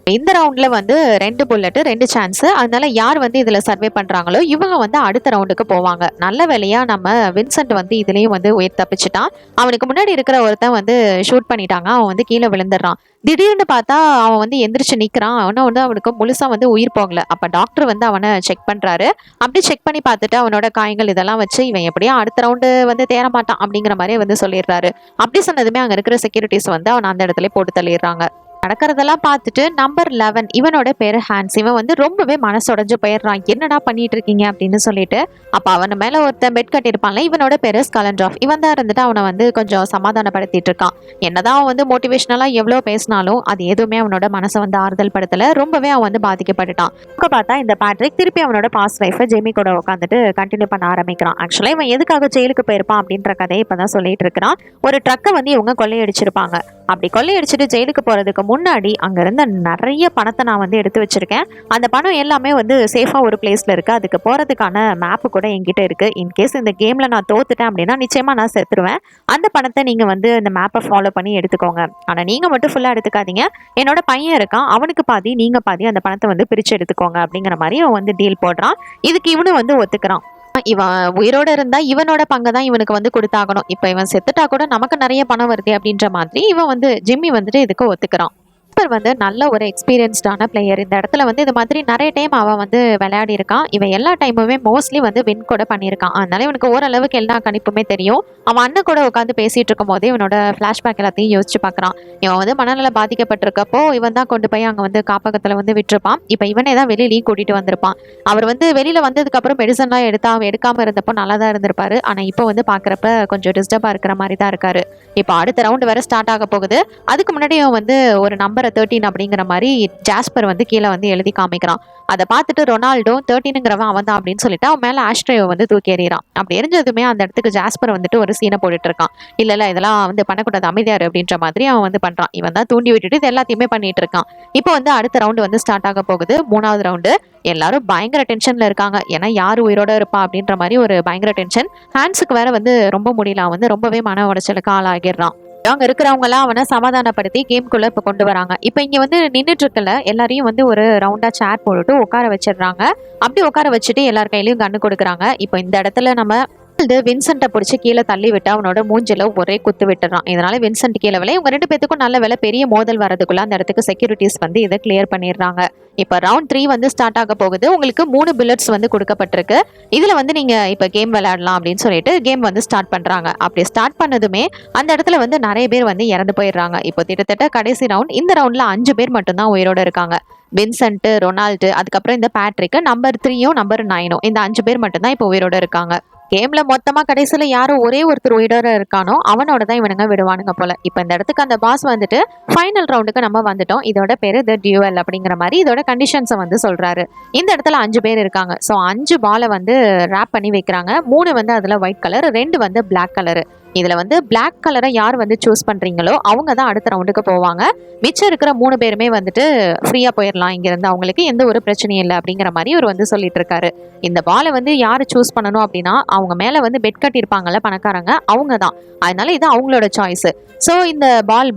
இந்த ரவுண்ட்ல வந்து 2 புல்லட் 2 சான்ஸ். அதனால யார் வந்து இதுல சர்வே பண்றாங்களோ இவங்க வந்து அடுத்த ரவுண்டுக்கு போவாங்க. நல்ல வேலையா நம்ம வின்சென்ட் வந்து இதுலயும் வந்து உயிர் தப்பிச்சுட்டான். அவனுக்கு முன்னாடி இருக்கிற ஒருத்தன் வந்து ஷூட் பண்ணிட்டாங்க. அவன் வந்து கீழே விழுந்துடுறான். திடீர்னு பார்த்தா அவன் வந்து எந்திரிச்சு நிக்கிறான். அவனை வந்து அவனுக்கு முழுசா வந்து உயிர் போகல. அப்ப டாக்டர் வந்து அவனை செக் பண்றாரு. அப்படி செக் பண்ணி பார்த்துட்டு அவனோட காயங்கள் இதெல்லாம் வச்சு இவன் எப்படியும் அடுத்த ரவுண்டு வந்து தேர மாட்டான் அப்படிங்கிற மாதிரி வந்து சொல்லிடுறாரு. அப்படி சொன்னதுமே அங்க இருக்கிற செக்யூரிட்டிஸ் வந்து அவனை அந்த இடத்துல போட்டு தள்ளிடுறாங்க. நடக்கிறதெல்லாம் பார்த்துட்டு நம்பர் 11 இவனோட பேரு ஹான்ஸ். இவன் வந்து ரொம்பவே மனசுடைஞ்சு போயிடுறான். என்னடா பண்ணிட்டு இருக்கீங்க அப்படின்னு சொல்லிட்டு. அப்ப அவன் மேல ஒருத்தன் பெட் கட்டியிருப்பான்ல, இவனோட பேரு ஸ்கலண்ட்ராஃப். இவன் தான் இருந்துட்டு அவனை வந்து கொஞ்சம் சமாதானப்படுத்திட்டு இருக்கான். என்னதான் அவன் வந்து மோட்டிவேஷனலா எவ்வளவு பேசினாலும் அது எதுவுமே அவனோட மனசை வந்து ஆறுதல் படுத்தல. ரொம்பவே அவன் வந்து பாதிக்கப்பட்டுட்டான். பார்த்தா இந்த பேட்ரிக் திருப்பி அவனோட பாஸ்ட் லைஃபை ஜெமி கூட உட்காந்துட்டு கண்டினியூ பண்ண ஆரம்பிக்கிறான். ஆக்சுவலா இவன் எதுக்காக ஜெயிலுக்கு போயிருப்பான் அப்படின்ற கதையை இப்பதான் சொல்லிட்டு இருக்கிறான். ஒரு ட்ரக்கை வந்து இவங்க கொள்ளையடிச்சிருப்பாங்க. அப்படி கொள்ளையடிச்சிட்டு ஜெயிலுக்கு போறதுக்கு முன்னாடி அங்க இருந்த நிறைய பணத்தை நான் வந்து எடுத்து வச்சிருக்கேன். அந்த பணம் எல்லாமே வந்து சேஃபா ஒரு பிளேஸ்ல இருக்கு. அதுக்கு போறதுக்கான மேப்பு கூட என்கிட்ட இருக்கு. இன்கேஸ் இந்த கேம்ல நான் தோத்துட்டேன் அப்படின்னா நிச்சயமா நான் செத்துருவேன். அந்த பணத்தை நீங்க வந்து இந்த மேப்பை ஃபாலோ பண்ணி எடுத்துக்கோங்க. ஆனா நீங்க மட்டும் ஃபுல்லா எடுத்துக்காதீங்க. என்னோட பையன் இருக்கான், அவனுக்கு பாதி நீங்க பாதி அந்த பணத்தை வந்து பிரிச்சு எடுத்துக்கோங்க அப்படிங்கிற மாதிரி அவன் வந்து டீல் போடுறான். இதுக்கு இவனு வந்து ஒத்துக்கிறான். இவன் உயிரோட இருந்தா இவனோட பங்கை தான் இவனுக்கு வந்து கொடுத்தாகணும். இப்ப இவன் செத்துட்டா கூட நமக்கு நிறைய பணம் வருது அப்படின்ற மாதிரி இவன் வந்து ஜிம்மி வந்துட்டு இதுக்கு ஒத்துக்கிறான். வந்து நல்ல ஒரு எக்ஸ்பீரியன்ஸ்டான பிளேயர். இந்த இடத்துல வந்து இது மாதிரி நிறைய டைம் அவன் வந்து விளையாடி இருக்கான். இவன் எல்லா டைமுமே மோஸ்ட்லி வந்து வின் கூட பண்ணியிருக்கான். அதனால இவனுக்கு ஓரளவுக்கு எல்லா கணிப்புமே தெரியும். அவன் அண்ணன் கூட உட்காந்து பேசிட்டு இருக்கும் போதே இவனோட பிளாஷ்பேக் எல்லாத்தையும் யோசிச்சு பார்க்கறான். இவன் வந்து மனநல பாதிக்கப்பட்டிருக்கப்போ இவன் தான் கொண்டு போய் அங்க வந்து காப்பகத்துல வந்து விட்டுருப்பான். இப்ப இவனே தான் வெளியிலேயே கூட்டிட்டு வந்திருப்பான். அவர் வந்து வெளியில வந்ததுக்கு அப்புறம் மெடிசன்லாம் எடுக்காம இருந்தப்போ நல்லா தான் இருந்திருப்பாரு. ஆனா இப்போ வந்து பாக்குறப்ப கொஞ்சம் டிஸ்டர்பா இருக்கிற மாதிரி தான் இருக்காரு. இப்போ அடுத்த ரவுண்ட் வேற ஸ்டார்ட் ஆக போகுது. அதுக்கு முன்னாடி வந்து ஒரு நம்பரை 13 அப்படிங்கிற மாதிரி ஜாஸ்பர் வந்து கீழே வந்து எழுதி காமிக்கிறான். அதை பார்த்துட்டு ரொனால்டோ 13ங்கிறவன் அவன் தான் அப்படின்னு சொல்லிட்டு அவன் மேல ஆஸ்ட்ரேவை வந்து தூக்கி எறிகிறான். அப்படி எரிஞ்சதுமே அந்த இடத்துக்கு ஜாஸ்பர் வந்துட்டு ஒரு சீனை போட்டுட்டு இருக்கான். இல்ல இதெல்லாம் வந்து பண்ணக்கூடாது, அமைதியாரு அப்படின்ற மாதிரி அவன் வந்து பண்றான். இவன் தான் தூண்டி விட்டுட்டு இது எல்லாத்தையுமே பண்ணிட்டு இருக்கான். இப்போ வந்து அடுத்த ரவுண்டு வந்து ஸ்டார்ட் ஆக போகுது. 3வது ரவுண்டு. எல்லாரும் பயங்கர டென்ஷன்ல இருக்காங்க. ஏன்னா யாரு உயிரோட இருப்பா அப்படின்ற மாதிரி ஒரு பயங்கர டென்ஷன். ஹான்ஸுக்கு வேற வந்து ரொம்ப முடியல. வந்து ரொம்பவே மன உடைச்சலுக்கு ஆளாகிடுறான். அங்க இருக்கிறவங்க எல்லாம் அவனை சமாதானப்படுத்தி கேம்குள்ள இப்ப கொண்டு வராங்க. இப்ப இங்க வந்து நின்றுட்டு இருக்கல எல்லாரையும் வந்து ஒரு ரவுண்டா சேர் போட்டுட்டு உட்கார வச்சிடுறாங்க. அப்படி உட்கார வச்சுட்டு எல்லார் கையிலயும் கண்ணு கொடுக்குறாங்க. இப்போ இந்த இடத்துல நம்ம வின்சென்ட்டை பிடிச்சி கீழே தள்ளி விட்டு அவனோட மூஞ்சில ஒரே குத்து விட்டுறான். இதனால வின்சென்ட் கீழே விலை. இவங்க 2 பேத்துக்கும் நல்ல வேலை பெரிய மோதல் வரதுக்குள்ள அந்த இடத்துக்கு செக்யூரிட்டிஸ் வந்து இதை கிளியர் பண்ணிடுறாங்க. இப்போ ரவுண்ட் 3 வந்து ஸ்டார்ட் ஆக போகுது. உங்களுக்கு 3 புல்லட்ஸ் வந்து கொடுக்கப்பட்டிருக்கு. இதுல வந்து நீங்க இப்போ கேம் விளையாடலாம் அப்படின்னு சொல்லிட்டு கேம் வந்து ஸ்டார்ட் பண்றாங்க. அப்படி ஸ்டார்ட் பண்ணதுமே அந்த இடத்துல வந்து நிறைய பேர் வந்து இறந்து போயிடுறாங்க. இப்போ கிட்டத்தட்ட கடைசி ரவுண்ட். இந்த ரவுண்ட்ல 5 பேர் மட்டும்தான் உயிரோட இருக்காங்க. வின்சென்ட், ரொனால்டு, அதுக்கப்புறம் இந்த பேட்ரிக், நம்பர் 3யும் நம்பர் 9ம் இந்த 5 பேர் மட்டும்தான் இப்போ உயிரோட இருக்காங்க. கேம்ல மொத்தமா கடைசியில யாரோ ஒரே ஒருத்தர் உயிரோட இருக்கானோ அவனோட தான் இவனுங்க விடுவானுங்க போல. இப்போ இந்த இடத்துக்கு அந்த பாஸ் வந்துட்டு ஃபைனல் ரவுண்டுக்கு நம்ம வந்துட்டோம். இதோட பேரு தி டியூவல் அப்படிங்கிற மாதிரி இதோட கண்டிஷன்ஸை வந்து சொல்றாரு. இந்த இடத்துல 5 பேர் இருக்காங்க. ஸோ 5 பாலை வந்து ரேப் பண்ணி வைக்கிறாங்க. 3 வந்து அதுல ஒயிட் கலர், 2 வந்து பிளாக் கலர். இதுல வந்து பிளாக் கலரை யார் வந்து சூஸ் பண்றீங்களோ அவங்க தான் அடுத்த ரவுண்டுக்கு போவாங்க. மிச்சம் இருக்கிற 3 பேருமே வந்துட்டு ஃப்ரீயா போயிடலாம் இங்கிருந்து, அவங்களுக்கு எந்த ஒரு பிரச்சனையும் இல்லை அப்படிங்கிற மாதிரி இவர் வந்து சொல்லிட்டு இருக்காரு. இந்த பாலை வந்து யார் சூஸ் பண்ணணும் அப்படின்னா அவங்க மேல வந்து பெட் கட்டியிருப்பாங்கல்ல பணக்காரங்க, அவங்க தான். அதனால இது அவங்களோட சாய்ஸ். ஸோ இந்த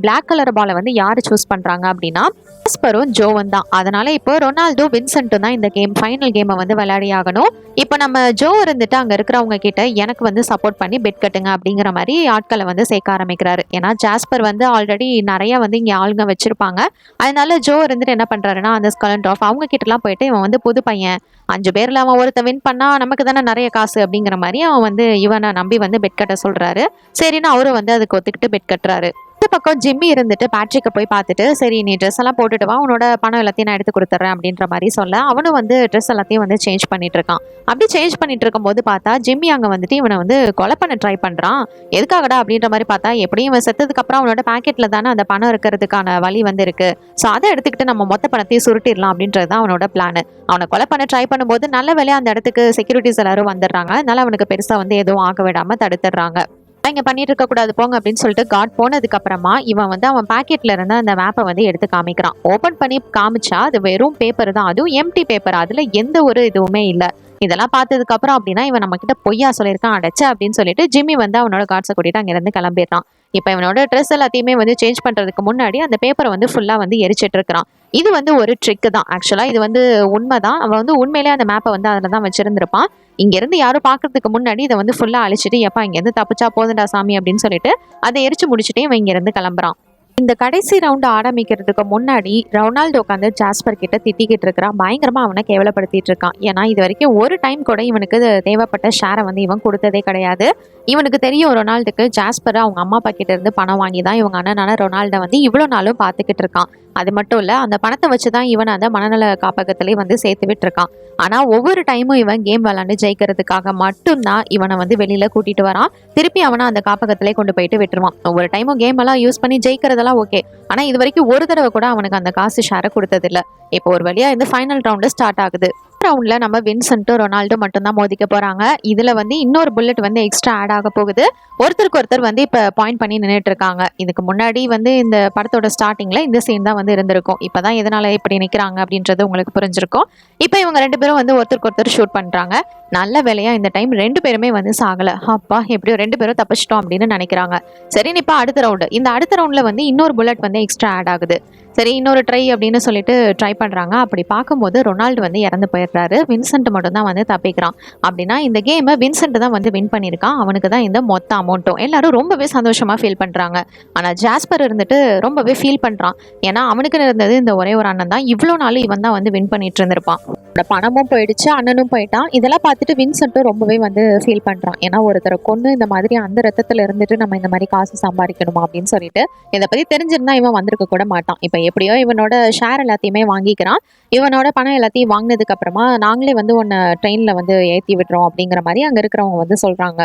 பிளாக் கலர் பாலை வந்து யார் சூஸ் பண்றாங்க அப்படின்னா ஜாஸ்பரும் ஜோவும் தான். அதனால இப்போ ரொனால்டோ, வின்சென்ட்டும் தான் இந்த ஃபைனல் கேமை வந்து விளையாடி ஆகணும். இப்போ நம்ம ஜோ இருந்துட்டு அங்க இருக்கிறவங்க கிட்ட எனக்கு வந்து சப்போர்ட் பண்ணி பெட் கட்டுங்க அப்படிங்கிற மாதிரி ஆட்களை வந்து சேர்க்க ஆரம்பிக்கிறாரு. ஏன்னா ஜாஸ்பர் வந்து ஆல்ரெடி நிறைய வந்து இங்க ஆளுங்க வச்சிருப்பாங்க. அதனால ஜோ இருந்துட்டு என்ன பண்றாருன்னா அந்த ஸ்கலண்ட் ஆஃப் அவங்க கிட்ட எல்லாம் போயிட்டு இவன் வந்து புது பையன், 5 பேர்ல அவன் ஒருத்த வின் பண்ணா நமக்கு தானே நிறைய காசு அப்படிங்கிற மாதிரி அவன் வந்து இவனை நம்பி வந்து பெட் கட்ட சொல்றாரு. சரின்னு அவரும் வந்து அதுக்கு ஒத்துக்கிட்டு பெட் கட்டுறாரு. இந்த பக்கம் ஜிம்மி இருந்துட்டு பேட்ரிக்கை போய் பார்த்துட்டு சரி நீ ட்ரெஸ் எல்லாம் போட்டுட்டு வா, உன்னோட பணம் எல்லாத்தையும் நான் எடுத்து கொடுத்துட்றேன் அப்படின்ற மாதிரி சொல்ல அவனும் வந்து ட்ரெஸ் எல்லாத்தையும் வந்து சேஞ்ச் பண்ணிட்டு இருக்கான். அப்படி சேஞ்ச் பண்ணிட்டு இருக்கும்போது பார்த்தா ஜிம்மி அங்கே வந்துட்டு இவனை வந்து கொலை பண்ண ட்ரை பண்ணுறான். எதுக்காகடா அப்படின்ற மாதிரி பார்த்தா எப்படியும் இவன் செத்ததுக்கு அப்புறம் அவனோட பேக்கெட்டில் தானே அந்த பணம் இருக்கிறதுக்கான வழி வந்து இருக்கு. ஸோ அதை எடுத்துக்கிட்டு நம்ம மொத்த பணத்தையும் சுருட்டிடலாம் அப்படின்றது தான் அவனோட பிளான். அவனை கொலை பண்ண ட்ரை பண்ணும்போது நல்ல வேலையா அந்த இடத்துக்கு செக்யூரிட்டிஸ் எல்லாரும் வந்துடுறாங்க. அதனால அவனுக்கு பெருசாக வந்து எதுவும் ஆக விடாமல் தடுத்துடுறாங்க. இங்க பண்ணிட்டு இருக்க கூடாது போங்க அப்படின்னு சொல்லிட்டு காட் போனதுக்கு அப்புறமா இவன் வந்து அவன் பாக்கெட்ல இருந்து அந்த மேப்பை வந்து எடுத்து காமிக்கிறான். ஓபன் பண்ணி காமிச்சா அது வெறும் பேப்பர் தான், அதுவும் எம்டி பேப்பர், அதுல எந்த ஒரு இதுவுமே இல்லை. இதெல்லாம் பார்த்ததுக்கு அப்புறம் அப்படின்னா இவன் நம்ம கிட்ட பொய்யா சொல்லியிருக்கான் அடைச்ச அப்படின்னு சொல்லிட்டு ஜிம்மி வந்து அவனோட கார்ட்ஸை கூட்டிட்டு அங்கிருந்து கிளம்பிடுறான். இப்போ இவனோட ட்ரெஸ் எல்லாத்தையுமே வந்து சேஞ்ச் பண்றதுக்கு முன்னாடி அந்த பேப்பரை வந்து ஃபுல்லா வந்து எரிச்சிட்டு இருக்கிறான். இது வந்து ஒரு ட்ரிக் தான் ஆக்சுவலா, இது வந்து உண்மைதான். அவன் வந்து உண்மையிலேயே அந்த மேப்பை வந்து அதில் தான் வச்சிருந்திருப்பான். இங்கேருந்து யாரும் பார்க்கறதுக்கு முன்னாடி இதை வந்து ஃபுல்லாக அழிச்சிட்டு எப்பா இங்கேருந்து தப்பிச்சா போதுண்டா சாமி அப்படின்னு சொல்லிட்டு அதை எரிச்சு முடிச்சுட்டே இவன் இங்கேருந்து கிளம்புறான். இந்த கடைசி ரவுண்டு ஆரம்பிக்கிறதுக்கு முன்னாடி ரொனால்டோ உட்காந்து ஜாஸ்பர் கிட்ட திட்டிக்கிட்டு இருக்கிறான். பயங்கரமா அவனை கேவலப்படுத்திட்டு இருக்கான். ஏன்னா இது வரைக்கும் ஒரு டைம் கூட இவனுக்கு தேவைப்பட்ட ஷேரை வந்து இவன் கொடுத்ததே கிடையாது. இவனுக்கு தெரியும் ரொனால்டுக்கு ஜாஸ்பர் அவங்க அம்மா அப்பா கிட்ட இருந்து பணம் வாங்கி தான் இவங்க அண்ணனான ரொனால்டை வந்து இவ்வளோ நாளும் பார்த்துக்கிட்டு இருக்கான். அது மட்டும் இல்லை அந்த பணத்தை வச்சு தான் இவன் அந்த மனநல காப்பகத்திலே வந்து சேர்த்து விட்டுருக்கான். ஆனால் ஒவ்வொரு டைமும் இவன் கேம் விளாண்டு ஜெயிக்கிறதுக்காக மட்டும்தான் இவனை வந்து வெளியில் கூட்டிட்டு வரான். திருப்பி அவனை அந்த காப்பகத்திலே கொண்டு போயிட்டு விட்டுருவான். ஒவ்வொரு டைமும் கேம் எல்லாம் யூஸ் பண்ணி ஜெயிக்கிறதெல்லாம் ஓகே, ஆனால் இது வரைக்கும் ஒரு தடவை கூட அவனுக்கு அந்த காசு ஷேரை கொடுத்ததில்ல. இப்போ ஒரு வழியா இந்த ஃபைனல் ரவுண்டு ஸ்டார்ட் ஆகுது. ரவுண்ட்ல நம்ம வின்சென்ட்டும் ரொனால்டோ மட்டும்தான் மோதிக்க போறாங்க. இதுல வந்து இன்னொரு புல்லட் வந்து எக்ஸ்ட்ரா ஆட் ஆக போகுது. ஒருத்தருக்கு ஒருத்தர் வந்து இப்ப பாயிண்ட் பண்ணி நின்றுட்டு இருக்காங்க. இதுக்கு முன்னாடி வந்து இந்த படத்தோட ஸ்டார்டிங்ல இந்த சீன் தான் வந்து இருந்திருக்கும். இப்பதான் எதனால இப்படி நிக்கிறாங்க அப்படின்றது உங்களுக்கு புரிஞ்சிருக்கும். இப்ப இவங்க 2 பேரும் வந்து ஒருத்தருக்கு ஒருத்தர் ஷூட் பண்றாங்க. நல்ல வேலையா இந்த டைம் 2 பேருமே வந்து சாகல. அப்பா எப்படியோ 2 பேரும் தப்பிச்சிட்டோம் அப்படின்னு நினைக்கிறாங்க. சரி இப்ப அடுத்த ரவுண்டு. இந்த அடுத்த ரவுண்ட்ல வந்து இன்னொரு புல்லட் வந்து எக்ஸ்ட்ரா ஆட் ஆகுது. சரி இன்னொரு ட்ரை அப்படின்னு சொல்லிட்டு ட்ரை பண்றாங்க. அப்படி பார்க்கும்போது ரொனால்டு வந்து இறந்து போயிடுறாரு. வின்சென்ட் மட்டும் தான் வந்து தப்பிக்கிறான். அப்படின்னா இந்த கேமை வின்சென்ட் தான் வந்து வின் பண்ணியிருக்கான். அவனுக்கு தான் இந்த மொத்த அமௌண்ட்டும். எல்லாரும் ரொம்பவே சந்தோஷமா ஃபீல் பண்றாங்க. ஆனா ஜாஸ்பர் இருந்துட்டு ரொம்பவே ஃபீல் பண்றான். ஏன்னா அவனுக்கு இருந்தது இந்த ஒரே ஒரு அண்ணன் தான். இவ்வளோ நாள் இவன் தான் வந்து வின் பண்ணிட்டு இருந்திருப்பான். பணமும் போயிடுச்சு, அண்ணனும் போயிட்டான். இதெல்லாம் பார்த்துட்டு வின்சென்ட்டும் ரொம்பவே வந்து ஃபீல் பண்றான். ஏன்னா ஒருத்தரை கொண்டு இந்த மாதிரி அந்த ரத்தத்துல இருந்துட்டு நம்ம இந்த மாதிரி காசு சம்பாதிக்கணுமா அப்படின்னு சொல்லிட்டு இதை பத்தி தெரிஞ்சிருந்தா இவன் வந்திருக்க கூட மாட்டான். இப்ப எப்படியோ இவனோட ஷேர் எல்லாத்தையுமே வாங்கிக்கிறான். இவனோட பணம் எல்லாத்தையும் வாங்கினதுக்கு அப்புறமா நாங்களே வந்து உன்னை ட்ரெயின்ல வந்து ஏற்றி விடுறோம் அப்படிங்கிற மாதிரி அங்க இருக்கிறவங்க வந்து சொல்றாங்க.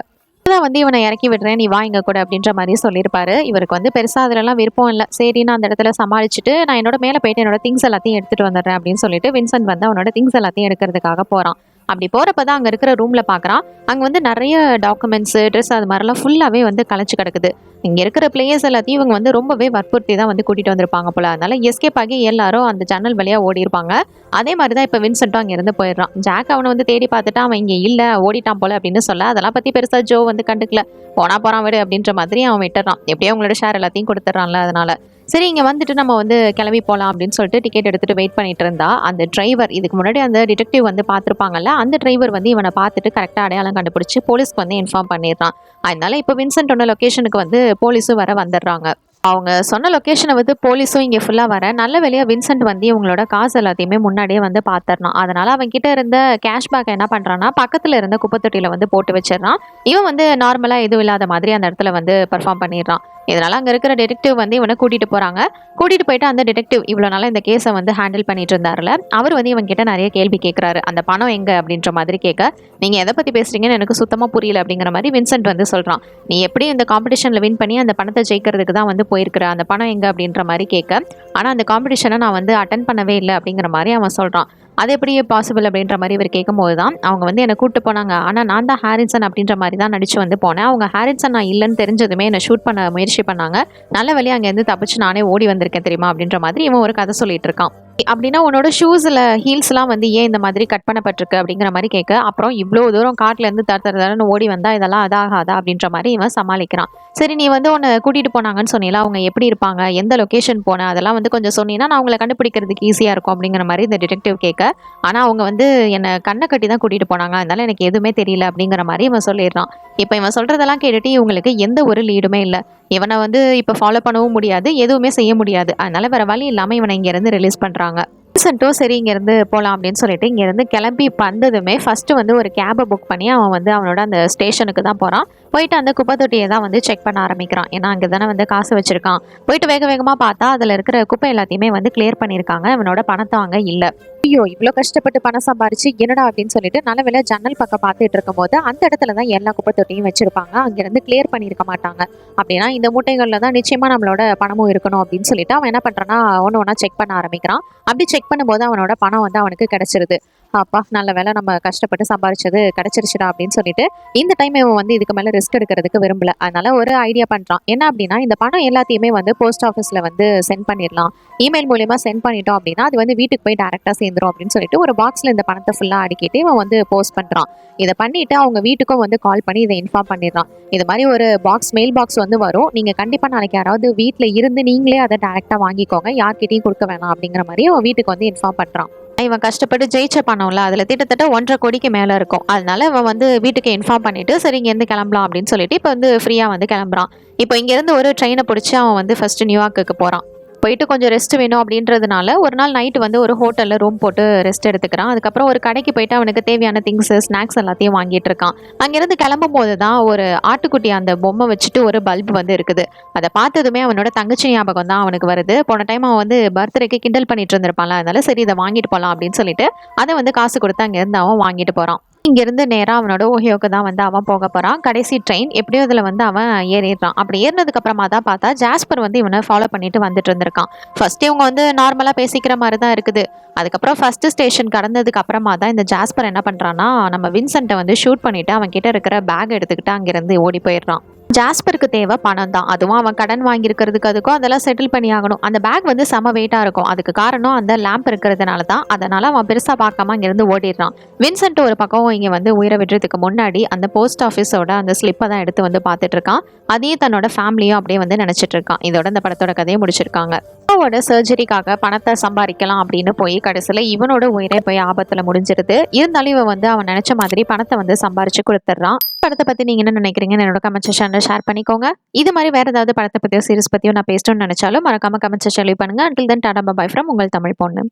வந்து இவனை இறக்கி விடுறேன், நீ வா இங்க கூட அப்படின்ற மாதிரி சொல்லியிருப்பாரு. இவருக்கு வந்து பெருசா அதுலலாம் விருப்பம் இல்லை. சரி நான் அந்த இடத்துல சமாளிச்சுட்டு நான் என்னோட மேலே போயிட்டு என்னோட திங்ஸ் எல்லாத்தையும் எடுத்துட்டு வந்துடுறேன் அப்படின்னு சொல்லிட்டு வின்சென்ட் வந்து அவனோட திங்ஸ் எல்லாத்தையும் எடுக்கிறதுக்காக போறான். அப்படி போறப்பதான் அங்க இருக்கிற ரூம்ல பாக்குறான். அங்க வந்து நிறைய டாக்குமெண்ட்ஸ், ட்ரெஸ் அது மாதிரிலாம் ஃபுல்லாவே வந்து கலைச்சு கிடக்குது. இங்க இருக்கிற பிளேயர்ஸ் எல்லாத்தையும் இவங்க வந்து ரொம்பவே வற்புறுத்தி தான் வந்து கூட்டிட்டு வந்திருப்பாங்க போல. அதனால எஸ்கேப் ஆகி எல்லாரும் அந்த ஜன்னல் வழியா ஓடி இருப்பாங்க. அதே மாதிரி தான் இப்போ வின்சென்ட்டும் அங்க இருந்து போயிடுறான். ஜாக் அவனை வந்து தேடி பார்த்துட்டு அவன் இங்க இல்ல, ஓடிட்டான் போல அப்படின்னு சொல்ல, அதெல்லாம் பத்தி பெருசா ஜோ வந்து கண்டுக்கல. போனா போறான் விடு அப்படின்ற மாதிரி அவன் விட்டுறான். எப்படியோ அவங்களோட ஷேர் எல்லாத்தையும் கொடுத்துட்றான்ல அதனால. சரி இங்க வந்துட்டு நம்ம வந்து கிளம்பி போலாம் அப்படின்னு சொல்லிட்டு டிக்கெட் எடுத்துட்டு வெயிட் பண்ணிட்டு இருந்தா, அந்த டிரைவர் இதுக்கு முன்னாடி அந்த டிடெக்டிவ் வந்து பார்த்திருப்பாங்கல்ல, அந்த டிரைவர் வந்து இவனை பார்த்துட்டு கரெக்டா அடையாளம் கண்டுபிடிச்சு போலீஸ்க்கு வந்து இன்ஃபார்ம் பண்ணிடுறான். அதனால இப்போ வின்சென்ட்டோட லொகேஷனுக்கு வந்து போலீஸும் வர வந்துடுறாங்க. அவங்க சொன்ன லொகேஷனை வந்து போலீஸும் இங்கே ஃபுல்லாக வர நல்ல வேலையாக வின்சென்ட் வந்து இவங்களோட காசு எல்லாத்தையுமே முன்னாடியே வந்து பார்த்துறான். அதனால அவன் கிட்ட இருந்த கேஷ்பேக் என்ன பண்ணுறான்னா பக்கத்தில் இருந்த குப்பைத்தொட்டியில் வந்து போட்டு வச்சிடறான். இவன் வந்து நார்மலாக எதுவும் இல்லாத மாதிரி அந்த இடத்துல வந்து பெர்ஃபார்ம் பண்ணிடுறான். இதனால அங்கே இருக்கிற டிடெக்டிவ் வந்து இவனை கூட்டிட்டு போறாங்க. கூட்டிட்டு போயிட்டு அந்த டிடெக்டிவ் இவ்வளோ நாளாக இந்த கேஸை வந்து ஹேண்டில் பண்ணிட்டு இருந்தாருல, அவர் வந்து இவங்க கிட்ட நிறைய கேள்வி கேட்குறாரு. அந்த பணம் எங்க அப்படின்ற மாதிரி கேட்க, நீங்க எதை பத்தி பேசுறீங்கன்னு எனக்கு சுத்தமா புரியல அப்படிங்கிற மாதிரி வின்சென்ட் வந்து சொல்றான். நீ எப்படி இந்த காம்படிஷன்ல வின் பண்ணி அந்த பணத்தை ஜெயிக்கிறதுக்கு தான் வந்து போயிருக்கிற, அந்த பணம் எங்க அப்படின்ற மாதிரி கேட்க, ஆனா அந்த காம்படிஷனை நான் வந்து அட்டன் பண்ணவே இல்லை அப்படிங்கிற மாதிரி அவன் சொல்றான். அது எப்படி பாசிபிள் அப்படின்ற மாதிரி இவர் கேட்கும்போது தான் அவங்க வந்து என்னை கூப்பிட்டு போனாங்க. ஆனால் நான் தான் ஹாரின்சன் அப்படின்ற மாதிரி தான் நடிச்சு வந்து போனேன். அவங்க ஹாரின்சன் நான் இல்லைன்னு தெரிஞ்சதுமே என்னை ஷூட் பண்ண முயற்சி பண்ணாங்க. நல்ல வேலையை அங்கேருந்து தப்பிச்சு நானே ஓடி வந்திருக்கேன் தெரியுமா அப்படின்ற மாதிரி இவன் ஒரு கதை சொல்லிட்டு இருக்கான். அப்படின்னா உன்னோட ஷூஸில் ஹீல்ஸ்லாம் வந்து ஏன் இந்த மாதிரி கட் பண்ணப்பட்டிருக்கு அப்படிங்கிற மாதிரி கேட்க, அப்புறம் இவ்வளோ தூரம் காட்டிலேருந்து தரன்னு ஓடி வந்தால் இதெல்லாம் அதாகாதா அப்படின்ற மாதிரி இவன் சமாளிக்கிறான். சரி நீ வந்து உன்னை கூட்டிகிட்டு போனாங்கன்னு சொன்னீங்களா, அவங்க எப்படி இருப்பாங்க, எந்த லொக்கேஷன் போனேன் அதெல்லாம் வந்து கொஞ்சம் சொன்னீங்கன்னா நான் அவங்களை கண்டுபிடிக்கிறதுக்கு ஈஸியாக இருக்கும் அப்படிங்கிற மாதிரி இந்த டிடெக்டிவ் கேட்க, ஆனால் அவங்க வந்து என்னை கண்ணை கட்டி தான் கூட்டிகிட்டு போனாங்க, அதனால எனக்கு எதுவுமே தெரியல அப்படிங்கிற மாதிரி இவன் சொல்லிடுறான். இப்போ இவன் சொல்கிறதெல்லாம் கேட்டுட்டு இவங்களுக்கு எந்த ஒரு லீடுமே இல்லை. இவனை வந்து இப்போ ஃபாலோ பண்ணவும் முடியாது, எதுவுமே செய்ய முடியாது. அதனால வேற வழி இல்லாமல் இவனை இங்கேருந்து ரிலீஸ் பண்ணுறாங்க. வின்சென்ட்டும் சரி இங்கேருந்து போகலாம் அப்படின்னு சொல்லிட்டு இங்கேருந்து கிளம்பி வந்ததுமே ஃபஸ்ட்டு வந்து ஒரு கேபை புக் பண்ணி அவன் வந்து அவனோட அந்த ஸ்டேஷனுக்கு தான் போகிறான். போயிட்டு அந்த குப்பை தொட்டியை தான் வந்து செக் பண்ண ஆரம்பிக்கிறான். ஏன்னா அங்கே தானே வந்து காசு வச்சுருக்கான். போயிட்டு வேக வேகமாக பார்த்தா அதில் இருக்கிற குப்பை எல்லாத்தையுமே வந்து கிளியர் பண்ணியிருக்காங்க. அவனோட பணத்தை அங்கே இல்லை. ஐயோ இவ்வளோ கஷ்டப்பட்டு பணம் சம்பாரிச்சு என்னடா அப்படின்னு சொல்லிட்டு நல்ல வேலை ஜன்னல் பக்கம் பார்த்துட்டு இருக்கும் போது அந்த இடத்துல தான் எல்லா குப்பை தொட்டியும் வச்சிருப்பாங்க. அங்கேருந்து கிளியர் பண்ணியிருக்க மாட்டாங்க. அப்படின்னா இந்த மூட்டைகளில் தான் நிச்சயமாக நம்மளோட பணமும் இருக்கணும் அப்படின்னு சொல்லிட்டு அவன் என்ன பண்ணுறான்னா ஒன்று ஒன்றா செக் பண்ண ஆரம்பிக்கிறான். அப்படி செக் பண்ணும்போது அவனோட பணம் வந்து அவனுக்கு கிடைச்சிருது. அப்பா நல்ல வேலை நம்ம கஷ்டப்பட்டு சம்பாரிச்சது கிடைச்சிருச்சுடா அப்படின்னு சொல்லிட்டு இந்த டைம் இவன் வந்து இதுக்கு மேலே ரிஸ்க் எடுக்கிறதுக்கு விரும்பல. அதனால ஒரு ஐடியா பண்ணுறான். என்ன அப்படின்னா இந்த பணம் எல்லாத்தையுமே வந்து போஸ்ட் ஆஃபீஸில் வந்து சென்ட் பண்ணிடலாம். இமெயில் மூலியமா சென்ட் பண்ணிட்டோம் அப்படின்னா அது வந்து வீட்டுக்கு போய் டேரெக்டாக சேர்ந்துரும் அப்படின்னு சொல்லிட்டு ஒரு பாக்ஸில் இந்த பணத்தை ஃபுல்லாக அடிக்கிட்டு இவன் வந்து போஸ்ட் பண்ணுறான். இதை பண்ணிட்டு அவங்க வீட்டுக்கும் வந்து கால் பண்ணி இதை இன்ஃபார்ம் பண்ணிடுறான். இது மாதிரி ஒரு பாக்ஸ் மெயில் பாக்ஸ் வந்து வரும், நீங்கள் கண்டிப்பாக நாளைக்கு யாராவது வீட்டில் இருந்து நீங்களே அதை டேரெக்டாக வாங்கிக்கோங்க, யார்கிட்டையும் கொடுக்க வேணாம் அப்படிங்கிற மாதிரி அவன் வீட்டுக்கு வந்து இன்ஃபார்ம் பண்ணுறான். இவன் கஷ்டப்பட்டு ஜெயிச்ச பணம்ல அதில் கிட்டத்தட்ட 1.5 கோடிக்கு மேலே இருக்கும். அதனால இவன் வந்து வீட்டுக்கு இன்ஃபார்ம் பண்ணிட்டு சரி இங்கேருந்து கிளம்பலாம் அப்படின்னு சொல்லிட்டு இப்போ வந்து ஃப்ரீயாக வந்து கிளம்புறான். இப்போ இங்கேருந்து ஒரு ட்ரெயினை பிடிச்சி அவன் வந்து ஃபர்ஸ்ட் நியூயார்க்குக்கு போகிறான். போயிட்டு கொஞ்சம் ரெஸ்ட் வேணும் அப்படின்றதுனால ஒரு நாள் நைட்டு வந்து ஒரு ஹோட்டலில் ரூம் போட்டு ரெஸ்ட் எடுத்துக்கிறான். அதுக்கப்புறம் ஒரு கடைக்கு போயிட்டு அவனுக்கு தேவையான திங்ஸ் ஸ்நாக்ஸ் எல்லாத்தையும் வாங்கிட்டு இருக்கான். அங்கேருந்து கிளம்பும் போது தான் ஒரு ஆட்டுக்குட்டி அந்த பொம்மை வச்சுட்டு ஒரு பல்ப் வந்து இருக்குது. அதை பார்த்ததுமே அவனோட தங்கச்சி ஞாபகம் தான் அவனுக்கு வருது. போன டைம் அவன் வந்து பர்த்டேக்கு கிண்டல் பண்ணிட்டு இருந்திருப்பான்ல, அதனால சரி இதை வாங்கிட்டு போகலாம் அப்படின்னு சொல்லிட்டு அதை வந்து காசு கொடுத்து அங்கேருந்து அவன் வாங்கிட்டு போகிறான். இங்கேருந்து நேராக அவனோட ஓஹியோக்கு தான் வந்து அவன் போக போகிறான். கடைசி ட்ரெயின் எப்படியோ இதில் வந்து அவன் ஏறிடுறான். அப்படி ஏறினதுக்கு அப்புறமா தான் பார்த்தா ஜாஸ்பர் வந்து இவனை ஃபாலோ பண்ணிட்டு வந்துட்டு இருந்திருக்கான். ஃபர்ஸ்ட் இவங்க வந்து நார்மலாக பேசிக்கிற மாதிரி தான் இருக்குது. அதுக்கப்புறம் ஃபர்ஸ்ட் ஸ்டேஷன் கடந்ததுக்கு அப்புறமா தான் இந்த ஜாஸ்பர் என்ன பண்ணுறான்னா நம்ம வின்சென்ட்டை வந்து ஷூட் பண்ணிட்டு அவன் கிட்ட இருக்கிற பேக் எடுத்துக்கிட்டு அங்கேருந்து ஓடி போயிடுறான். ஜாஸ்பருக்கு தேவை பணம் தான். அதுவும் அவன் கடன் வாங்கியிருக்கிறதுக்கு அதுக்கும் அதெல்லாம் செட்டில் பண்ணி ஆகணும். அந்த பேக் வந்து செம வெயிட்டாக இருக்கும். அதுக்கு காரணம் அந்த லேம்ப் இருக்கிறதுனால தான். அதனால அவன் பெருசாக பார்க்காம அங்கேருந்து ஓடிடுறான். வின்சென்ட் ஒரு பக்கம் இங்கே வந்து உயிரை விடுறதுக்கு முன்னாடி அந்த போஸ்ட் ஆஃபீஸோட அந்த ஸ்லிப்பை தான் எடுத்து வந்து பார்த்துட்டு இருக்கான். அதையும் தன்னோட ஃபேமிலியும் அப்படியே வந்து நினச்சிட்டு இருக்கான். இதோட இந்த படத்தோட கதையை முடிச்சிருக்காங்க. அப்பாவோட சர்ஜரிக்காக பணத்தை சம்பாதிக்கலாம் அப்படின்னு போய் கடைசியில் இவனோட உயிரை போய் ஆபத்தில் முடிஞ்சிருது. இருந்தாலும் இவன் வந்து அவன் நினச்ச மாதிரி பணத்தை வந்து சம்பாரிச்சு கொடுத்துட்றான். படத்தை பற்றி நீங்கள் என்ன நினைக்கிறீங்கன்னு என்னோட கமெண்ட் செக்ஷனில் ஷேர் பண்ணிக்கோங்க. இது மாதிரி வேறு ஏதாவது படத்தை பற்றியோ சீரிஸ் பற்றியோ நான் பேசணும்னு நினச்சாலும் மறக்காம கமெண்ட் செக்ஷன் லீவ் பண்ணுங்கள். Until then tata bye from உங்கள் தமிழ் பொண்ணு.